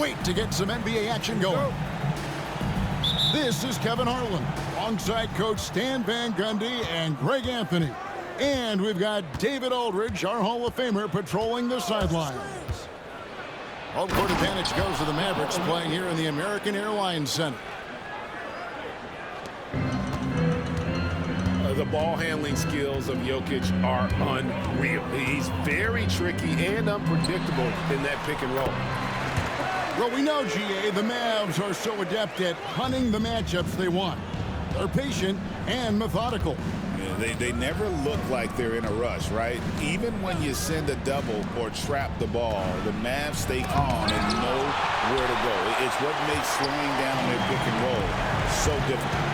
wait to get some NBA action going. This is Kevin Harlan, alongside Coach Stan Van Gundy and Greg Anthony. And we've got David Aldridge, our Hall of Famer, patrolling the sidelines. Home court advantage goes to the Mavericks, playing here in the American Airlines Center. The ball handling skills of Jokic are unreal. He's very tricky and unpredictable in that pick and roll. Well, we know, GA, the Mavs are so adept at hunting the matchups they want. They're patient and methodical. Yeah, they never look like they're in a rush, right? Even when you send a double or trap the ball, the Mavs stay calm and know where to go. It's what makes slowing down their pick and roll so difficult.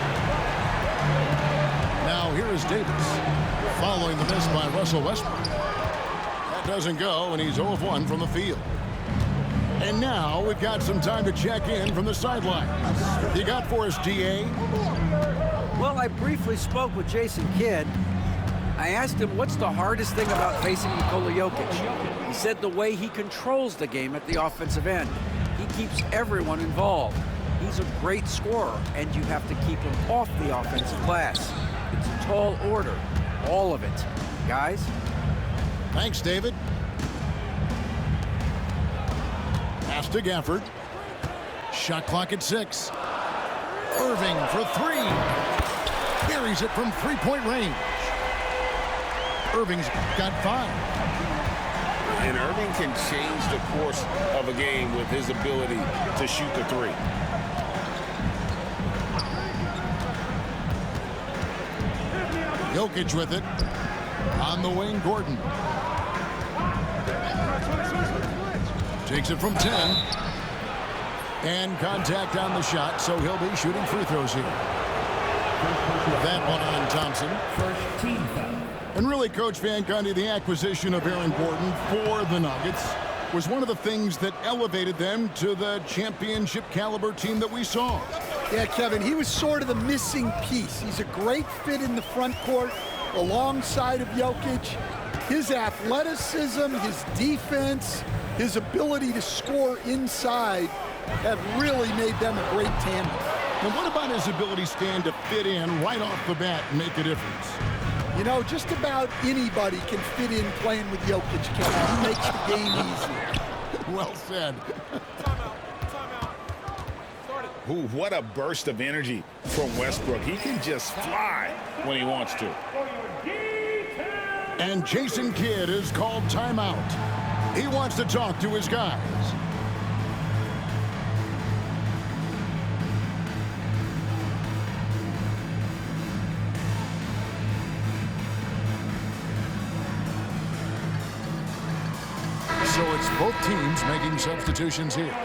Now here is Davis, following the miss by Russell Westbrook. That doesn't go, and he's 0 of 1 from the field. And now we've got some time to check in from the sidelines. You got for us, DA? Well, I briefly spoke with Jason Kidd. I asked him what's the hardest thing about facing Nikola Jokic. He said the way he controls the game at the offensive end. He keeps everyone involved. He's a great scorer, and you have to keep him off the offensive glass. It's a tall order, all of it. Guys? Thanks, David. Pass to Gafford. Shot clock at 6. Irving for 3. Carries it from three-point range. Irving's got 5. And Irving can change the course of a game with his ability to shoot the 3. Jokic with it. On the wing, Gordon. Takes it from 10. And contact on the shot, so he'll be shooting free throws here. That one on Thompson. First team foul. And really, Coach Van Gundy, the acquisition of Aaron Gordon for the Nuggets was one of the things that elevated them to the championship caliber team that we saw. Yeah, Kevin, he was sort of the missing piece. He's a great fit in the front court alongside of Jokic. His athleticism, his defense, his ability to score inside have really made them a great tandem. And what about his ability, Stan, to fit in right off the bat and make a difference? You know, just about anybody can fit in playing with Jokic, Kevin. He makes the game easier. Well said. Ooh, what a burst of energy from Westbrook. He can just fly when he wants to. And Jason Kidd is called timeout. He wants to talk to his guys. So it's both teams making substitutions here.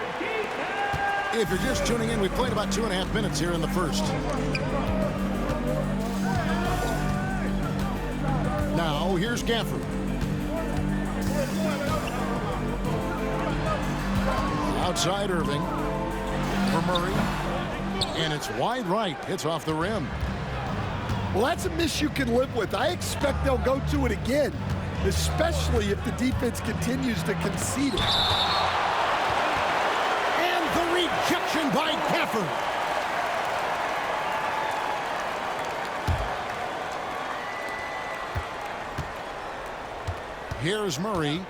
If you're just tuning in, we've played about 2.5 minutes here in the first. Now, here's Gafford. Outside Irving for Murray. And it's wide right. Hits off the rim. Well, that's a miss you can live with. I expect they'll go to it again, especially if the defense continues to concede it. Rejection by Gafford. Here's Murray.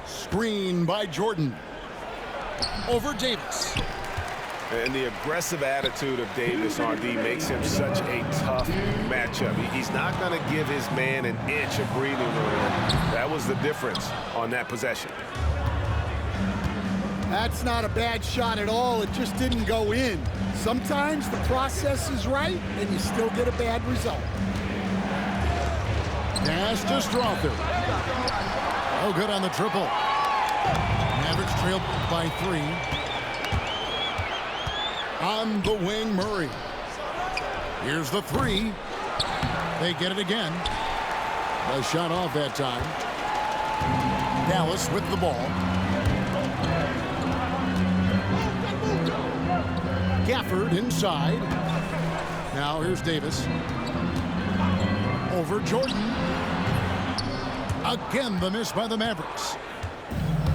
Screen by Jordan. Over Davis. And the aggressive attitude of Davis on D makes him such a tough matchup. He's not going to give his man an inch of breathing room. That was the difference on that possession. That's not a bad shot at all. It just didn't go in. Sometimes the process is right, and you still get a bad result. Pass to Strother. Oh, good on the triple. Mavericks trail by 3. On the wing, Murray. Here's the 3. They get it again. A shot off that time. Dallas with the ball. Gafford inside. Now here's Davis. Over Jordan. Again, the miss by the Mavericks.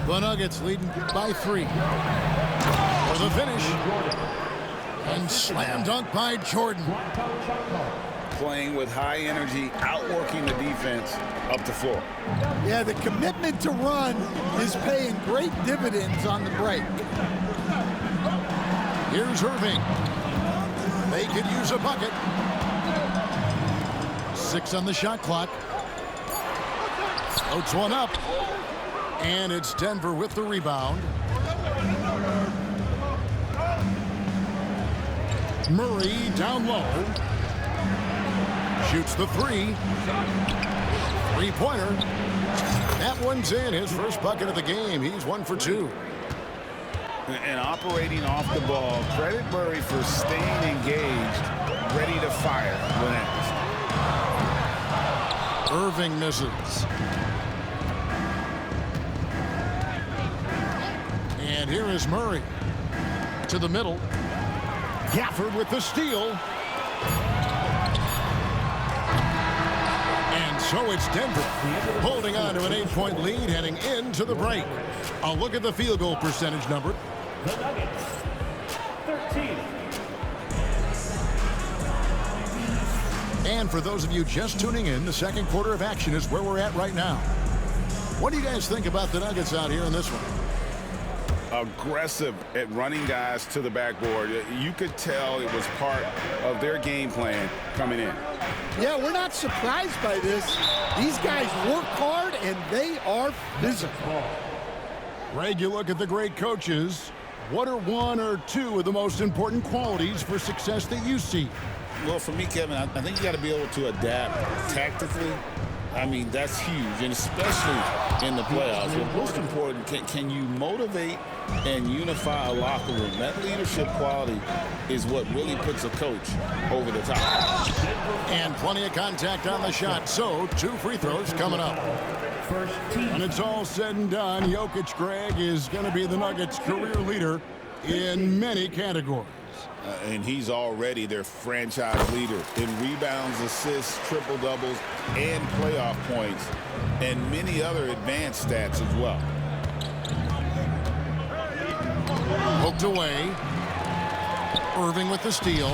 The Nuggets leading by 3. For the finish. And slam dunk by Jordan. Playing with high energy, outworking the defense up the floor. Yeah, the commitment to run is paying great dividends on the break. Here's Irving. They could use a bucket. 6 on the shot clock. Floats one up. And it's Denver with the rebound. Murray down low. Shoots the three. Three-pointer. That one's in. His first bucket of the game. He's 1 for 2. And operating off the ball, credit Murray for staying engaged, ready to fire when asked. Irving misses. And here is Murray to the middle. Gafford with the steal. And so it's Denver holding on to an 8-point lead heading into the break. A look at the field goal percentage number. The Nuggets, 13. And for those of you just tuning in, the second quarter of action is where we're at right now. What do you guys think about the Nuggets out here in this one? Aggressive at running guys to the backboard. You could tell it was part of their game plan coming in. Yeah, we're not surprised by this. These guys work hard and they are physical. Greg, you look at the great coaches. What are 1 or 2 of the most important qualities for success that you see? Well, for me, Kevin, I think you got to be able to adapt tactically. I mean, that's huge, and especially in the playoffs. But most important, can you motivate and unify a locker room? That leadership quality is what really puts a coach over the top. And plenty of contact on the shot, so 2 free throws coming up. When it's all said and done, Jokic, Greg, is going to be the Nuggets' career leader in many categories. And he's already their franchise leader in rebounds, assists, triple-doubles, and playoff points, and many other advanced stats as well. Poked away. Irving with the steal.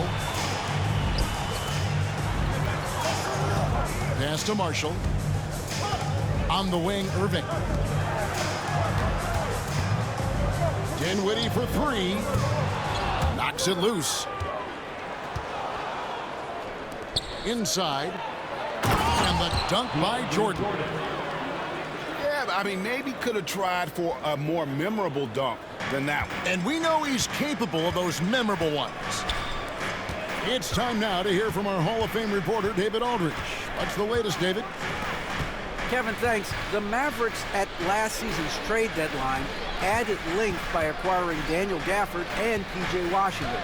Pass to Marshall. On the wing, Irving. Dinwiddie for 3. Knocks it loose. Inside. And the dunk by Jordan. Yeah, I mean, maybe could have tried for a more memorable dunk than that one. And we know he's capable of those memorable ones. It's time now to hear from our Hall of Fame reporter, David Aldridge. What's the latest, David? Kevin, thanks. The Mavericks at last season's trade deadline added length by acquiring Daniel Gafford and P.J. Washington.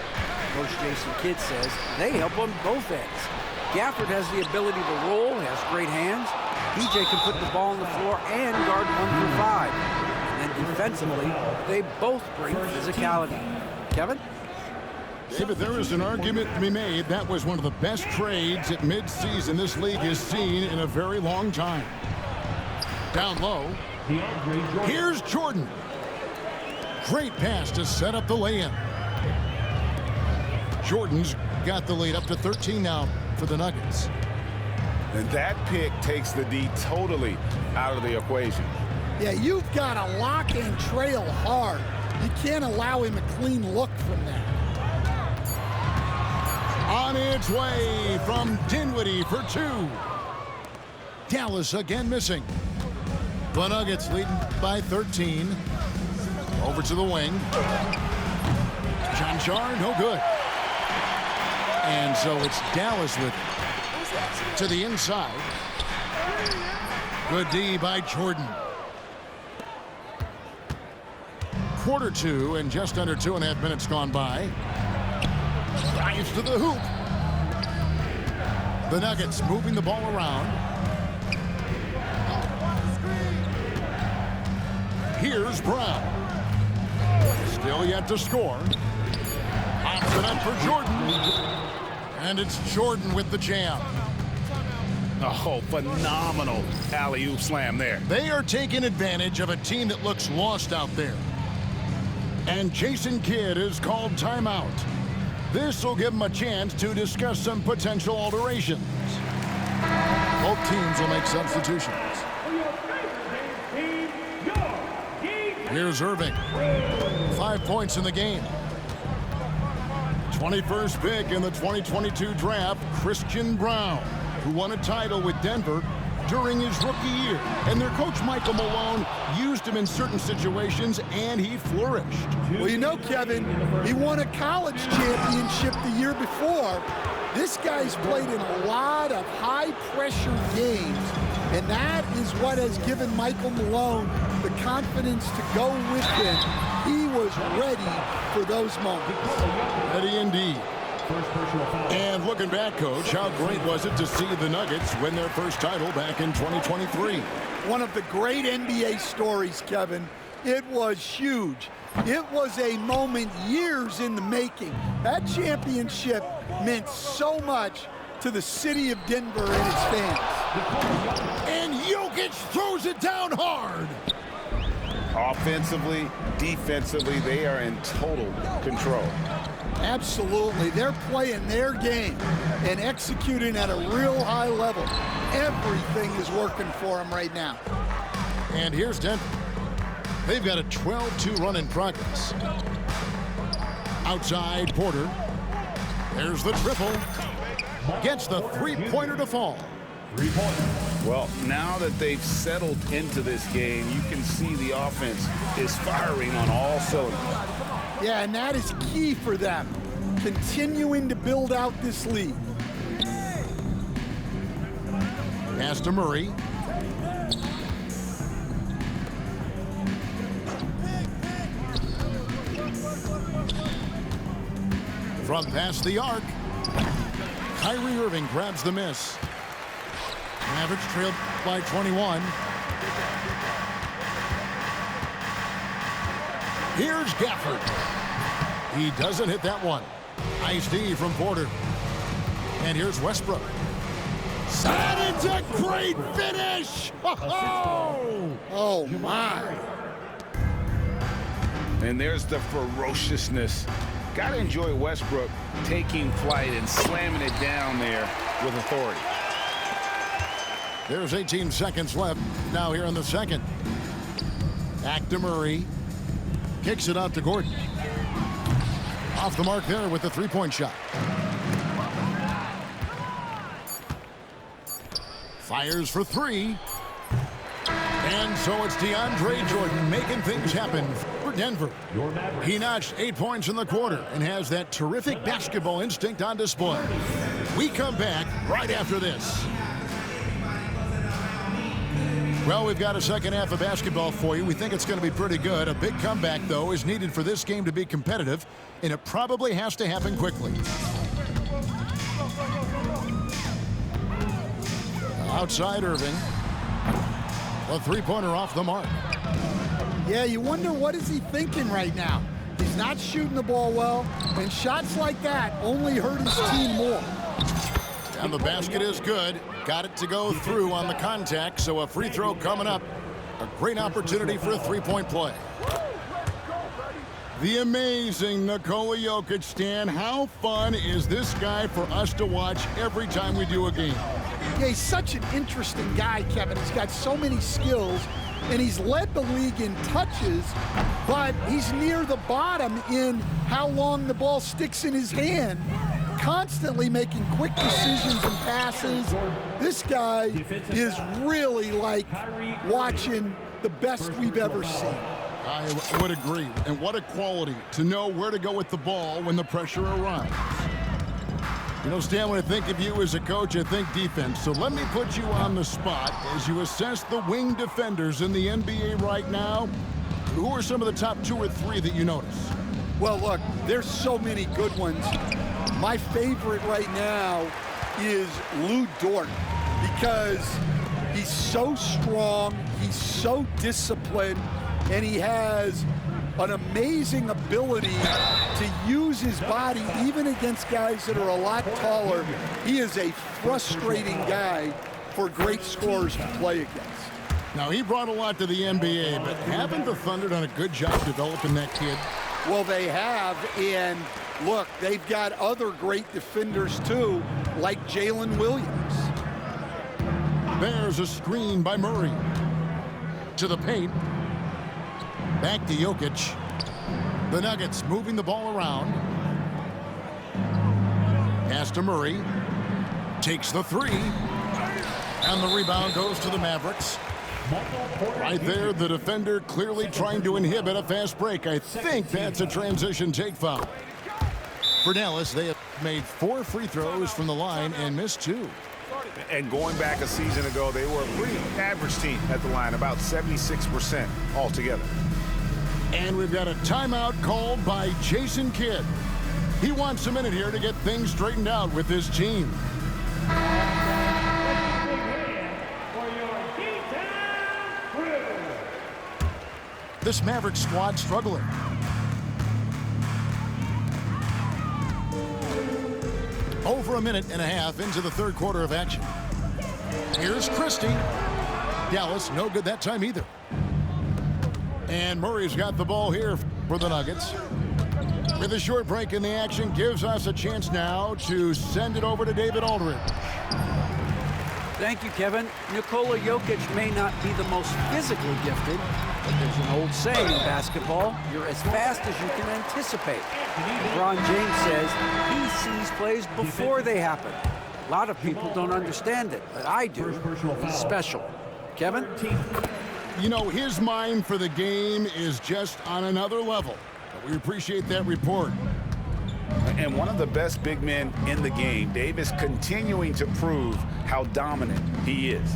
Coach Jason Kidd says they help on both ends. Gafford has the ability to roll, has great hands. P.J. can put the ball on the floor and guard 1 through 5. And then defensively, they both bring physicality. Kevin? David, there is an argument to be made. That was one of the best trades at midseason this league has seen in a very long time. Down low. Here's Jordan. Great pass to set up the lay-in. Jordan's got the lead up to 13 now for the Nuggets. And that pick takes the D totally out of the equation. Yeah, you've got to lock and trail hard. You can't allow him a clean look from that. On its way from Dinwiddie for 2. Dallas again missing. The Nuggets leading by 13. Over to the wing. Janjar, no good. And so it's Dallas with it. To the inside. Good D by Jordan. Quarter 2 and just under 2.5 minutes gone by. Drives to the hoop. The Nuggets moving the ball around. Here's Brown. Still yet to score. Pops it up for Jordan. And it's Jordan with the jam. Oh, phenomenal alley-oop slam there. They are taking advantage of a team that looks lost out there. And Jason Kidd is called timeout. This will give him a chance to discuss some potential alterations. Both teams will make substitutions. Here's Irving. 5 points in the game. 21st pick in the 2022 draft, Christian Brown, who won a title with Denver during his rookie year. And their coach, Michael Malone, used him in certain situations, and he flourished. Well, you know, Kevin, he won a college championship the year before. This guy's played in a lot of high-pressure games, and that is what has given Michael Malone the confidence to go with him. He was ready for those moments. Ready indeed. And looking back, Coach, how great was it to see the Nuggets win their first title back in 2023? One of the great NBA stories, Kevin. It was huge. It was a moment years in the making. That championship meant so much to the city of Denver and its fans. And Jokic throws it down hard. Offensively, defensively, they are in total control. Absolutely. They're playing their game and executing at a real high level. Everything is working for them right now. And here's Denver. They've got a 12-2 run in progress. Outside, Porter. There's the triple. Gets the three-pointer to fall. Well, now that they've settled into this game, you can see the offense is firing on all cylinders. Yeah, and that is key for them, continuing to build out this lead. Pass to Murray. From past the arc. Kyrie Irving grabs the miss. Mavericks trailed by 21. Here's Gafford. He doesn't hit that one. Nice D from Porter. And here's Westbrook. That is a great finish! Oh, my. And there's the ferociousness. Got to enjoy Westbrook taking flight and slamming it down there with authority. There's 18 seconds left now here in the second. Back to Murray. Kicks it out to Gordon. Off the mark there with the three-point shot. Fires for three. And so it's DeAndre Jordan making things happen for Denver. He notched 8 points in the quarter and has that terrific basketball instinct on display. We come back right after this. Well, we've got a second half of basketball for you. We think it's going to be pretty good. A big comeback, though, is needed for this game to be competitive, and it probably has to happen quickly. Outside Irving. A three-pointer off the mark. Yeah, you wonder what is he thinking right now. He's not shooting the ball well, and shots like that only hurt his team more. And the basket is good. Got it to go through on the contact, so a free throw coming up. A great opportunity for a three-point play. The amazing Nikola Jokic, Stan. How fun is this guy for us to watch every time we do a game? Yeah, he's such an interesting guy, Kevin. He's got so many skills, and he's led the league in touches, but he's near the bottom in how long the ball sticks in his hand. Constantly making quick decisions and passes. This guy is really like watching the best we've ever seen. I would agree. And what a quality to know where to go with the ball when the pressure arrives. You know, Stan, when I think of you as a coach, I think defense. So let me put you on the spot as you assess the wing defenders in the NBA right now. Who are some of the top 2 or 3 that you notice? Well, look, there's so many good ones. My favorite right now is Lou Dort because he's so strong, he's so disciplined, and he has an amazing ability to use his body even against guys that are a lot taller. He is a frustrating guy for great scorers to play against. Now, he brought a lot to the NBA, but haven't the Thunder done a good job developing that kid? Well, they have, and look, they've got other great defenders too, like Jalen Williams. There's a screen by Murray. To the paint. Back to Jokic. The Nuggets moving the ball around. Pass to Murray. Takes the three. And the rebound goes to the Mavericks. Right there, the defender clearly trying to inhibit a fast break. I think that's a transition take foul. For Dallas, they have made 4 free throws from the line and missed 2. And going back a season ago, they were a pretty average team at the line, about 76% altogether. And we've got a timeout called by Jason Kidd. He wants a minute here to get things straightened out with his team. This Maverick squad struggling. Over a minute and a half into the third quarter of action. Here's Christie. Dallas, no good that time either. And Murray's got the ball here for the Nuggets. With a short break in the action, gives us a chance now to send it over to David Aldridge. Thank you, Kevin. Nikola Jokic may not be the most physically gifted, but there's an old saying in basketball, you're as fast as you can anticipate. LeBron James says he sees plays before they happen. A lot of people don't understand it, but I do. He's special. Kevin? You know, his mind for the game is just on another level. We appreciate that report. And one of the best big men in the game, Davis, continuing to prove how dominant he is.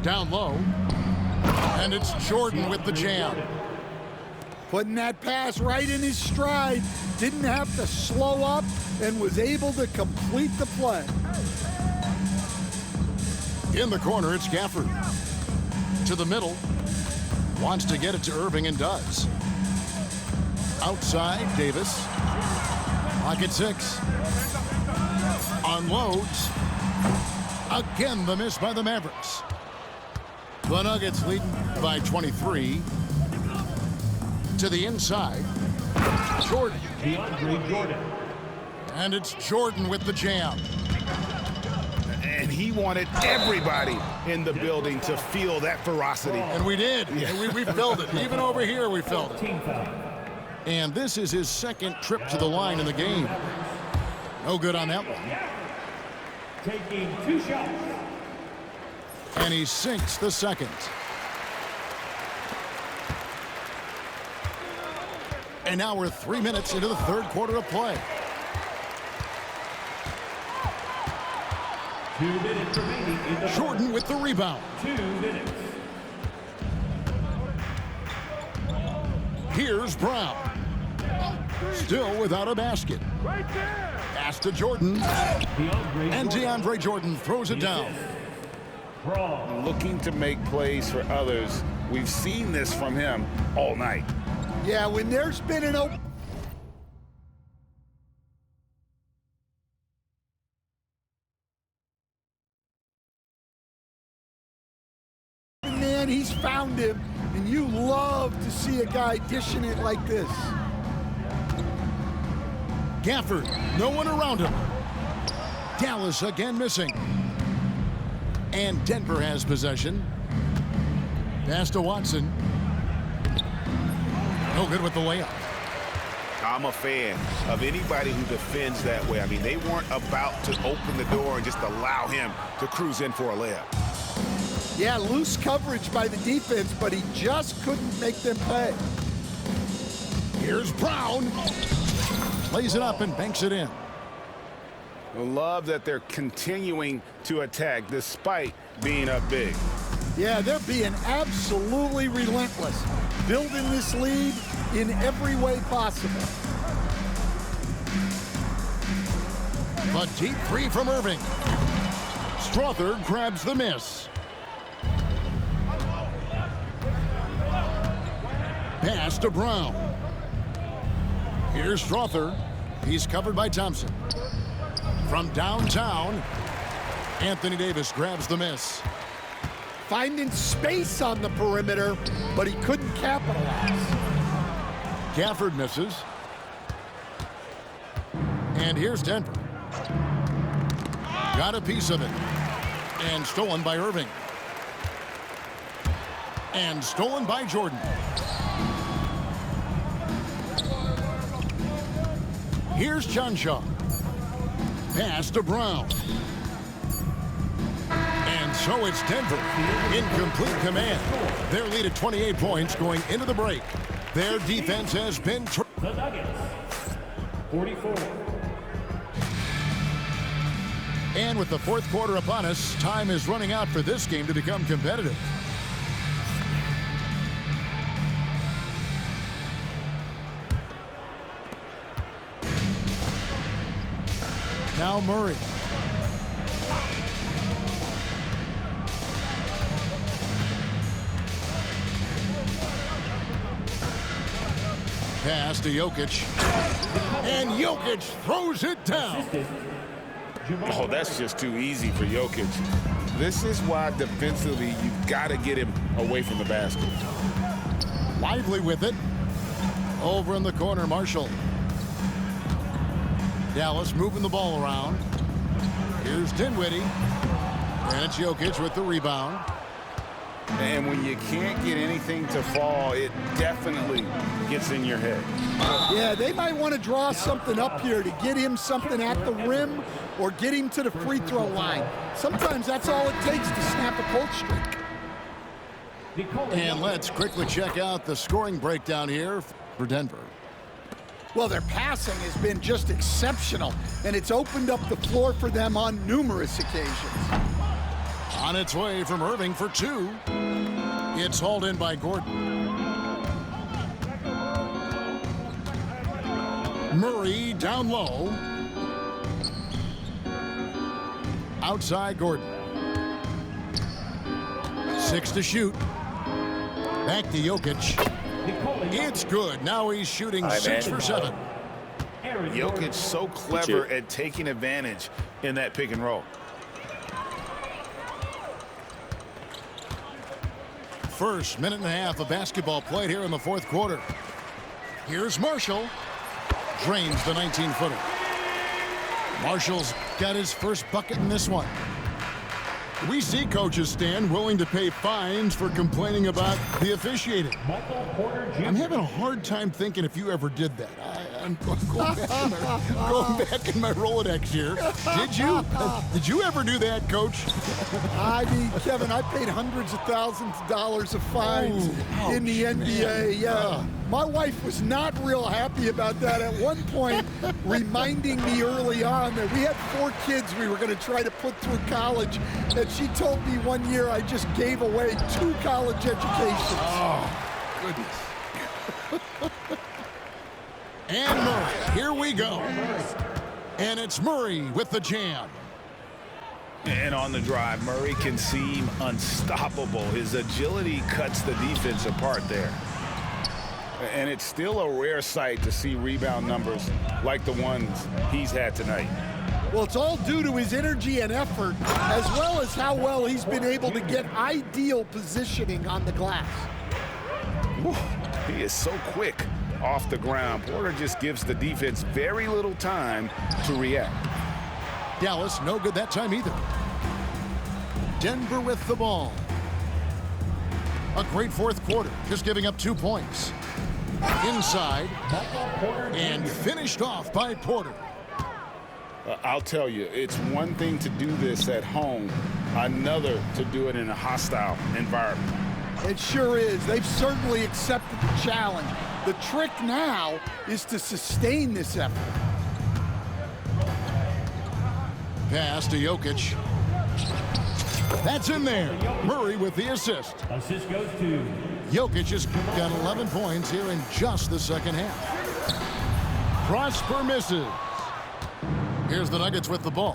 Down low. And it's Jordan with the jam. Putting that pass right in his stride. Didn't have to slow up and was able to complete the play. In the corner, it's Gafford. To the middle. Wants to get it to Irving and does. Outside, Davis. Pocket 6. Unloads. Again, the miss by the Mavericks. The Nuggets leading by 23. To the inside. Jordan. And it's Jordan with the jam. And he wanted everybody in the building to feel that ferocity. And we did. Yeah. We felt it. Even over here, we felt it. And this is his second trip to the line in the game. No good on that one. Taking 2 shots. And he sinks the second. And now we're 3 minutes into the third quarter of play. 2 minutes remaining in the Jordan with the rebound. 2 minutes. Here's Brown. Still without a basket. Right there. Pass to Jordan. And DeAndre Jordan throws it down. Looking to make plays for others. We've seen this from him all night. Yeah, when there's been an open man, he's found him, and you love to see a guy dishing it like this. Gafford, no one around him. Dallas again missing. And Denver has possession. Pass to Watson. No good with the layup. I'm a fan of anybody who defends that way. I mean, they weren't about to open the door and just allow him to cruise in for a layup. Yeah, loose coverage by the defense, but he just couldn't make them pay. Here's Brown. Plays it up and banks it in. I love that they're continuing to attack despite being up big. Yeah, they're being absolutely relentless, building this lead in every way possible. A deep three from Irving. Strother grabs the miss. Pass to Brown. Here's Strother. He's covered by Thompson. From downtown, Anthony Davis grabs the miss. Finding space on the perimeter, but he couldn't capitalize. Gafford misses. And here's Denver. Got a piece of it. And stolen by Irving. And stolen by Jordan. Here's Johnshaw. Pass to Brown. And so it's Denver in complete command. Their lead at 28 points going into the break. Their defense has been... The Nuggets, 44. And with the fourth quarter upon us, time is running out for this game to become competitive. Now Murray. Pass to Jokic. And Jokic throws it down. Oh, that's just too easy for Jokic. This is why defensively you've got to get him away from the basket. Lively with it. Over in the corner, Marshall. Dallas moving the ball around. Here's Dinwiddie. And it's Jokic with the rebound. And when you can't get anything to fall, it definitely gets in your head. Yeah, they might want to draw something up here to get him something at the rim or get him to the free throw line. Sometimes that's all it takes to snap a cold streak. And let's quickly check out the scoring breakdown here for Denver. Well, their passing has been just exceptional, and it's opened up the floor for them on numerous occasions. On its way from Irving for two. It's hauled in by Gordon. Murray down low. Outside Gordon. 6 to shoot. Back to Jokic. It's good. Now he's shooting 6 for 7. Jokic so clever at taking advantage in that pick and roll. First minute and a half of basketball played here in the fourth quarter. Here's Marshall. Drains the 19-footer. Marshall's got his first bucket in this one. We see coaches, Stan, willing to pay fines for complaining about the officiating. I'm having a hard time thinking if you ever did that. I'm going back in my Rolodex here. Did you? Did you ever do that, Coach? I mean, Kevin, I paid hundreds of thousands of dollars of fines in the NBA. Yeah. My wife was not real happy about that at one point, reminding me early on that we had 4 kids we were going to try to put through college. And she told me one year I just gave away 2 college educations. Oh, goodness. And Murray, here we go. And it's Murray with the jam. And on the drive, Murray can seem unstoppable. His agility cuts the defense apart there. And it's still a rare sight to see rebound numbers like the ones he's had tonight. Well, it's all due to his energy and effort, as well as how well he's been able to get ideal positioning on the glass. Whew, he is so quick off the ground. Porter just gives the defense very little time to react. Dallas no good that time either. Denver with the ball. A great fourth quarter, just giving up 2 points. Inside, and finished off by Porter. I'll tell you, it's one thing to do this at home, another to do it in a hostile environment. It sure is. They've certainly accepted the challenge. The trick now is to sustain this effort. Pass to Jokic. That's in there. Murray with the assist. Assist goes to Jokic has got 11 points here in just the second half. Prosper misses. Here's the Nuggets with the ball.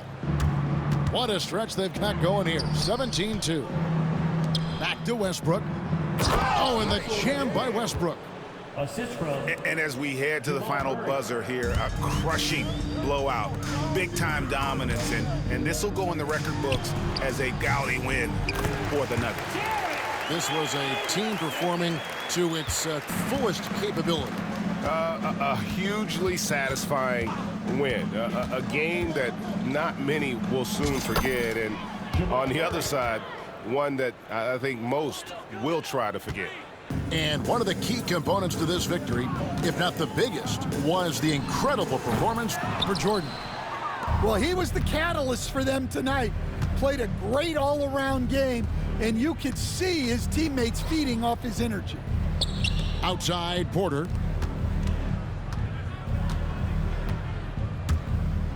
What a stretch they've got going here. 17-2. Back to Westbrook. Oh, and the jam by Westbrook. assist from. And as we head to the final buzzer here, a crushing blowout, big-time dominance, and this will go in the record books as a gaudy win for the Nuggets. This was a team performing to its fullest capability. A hugely satisfying win. A game that not many will soon forget. And on the other side, one that I think most will try to forget. And one of the key components to this victory, if not the biggest, was the incredible performance for Jordan. Well, he was the catalyst for them tonight. Played a great all-around game, and you could see his teammates feeding off his energy. Outside, Porter.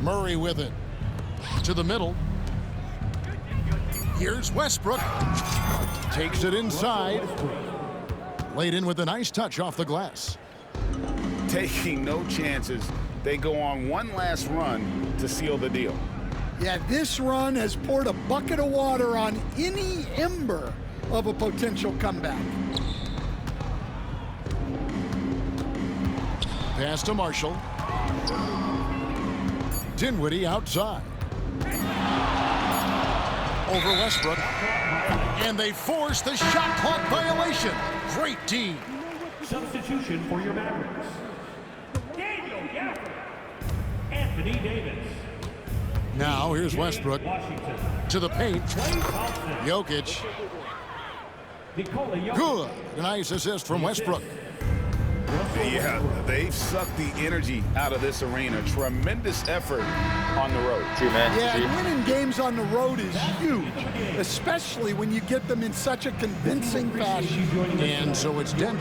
Murray with it. To the middle. Here's Westbrook. Takes it inside. Laid in with a nice touch off the glass. Taking no chances. They go on one last run to seal the deal. Yeah, this run has poured a bucket of water on any ember of a potential comeback. Pass to Marshall. Dinwiddie outside. Over Westbrook. And they force the shot clock violation. Great D. Substitution for your Mavericks. Anthony Davis. Now here's Westbrook Washington. to the paint. Jokic. Good. A nice assist from Westbrook. Yeah, they've sucked the energy out of this arena. Tremendous effort on the road. Yeah, and winning games on the road is huge, especially when you get them in such a convincing fashion. And so it's Denver.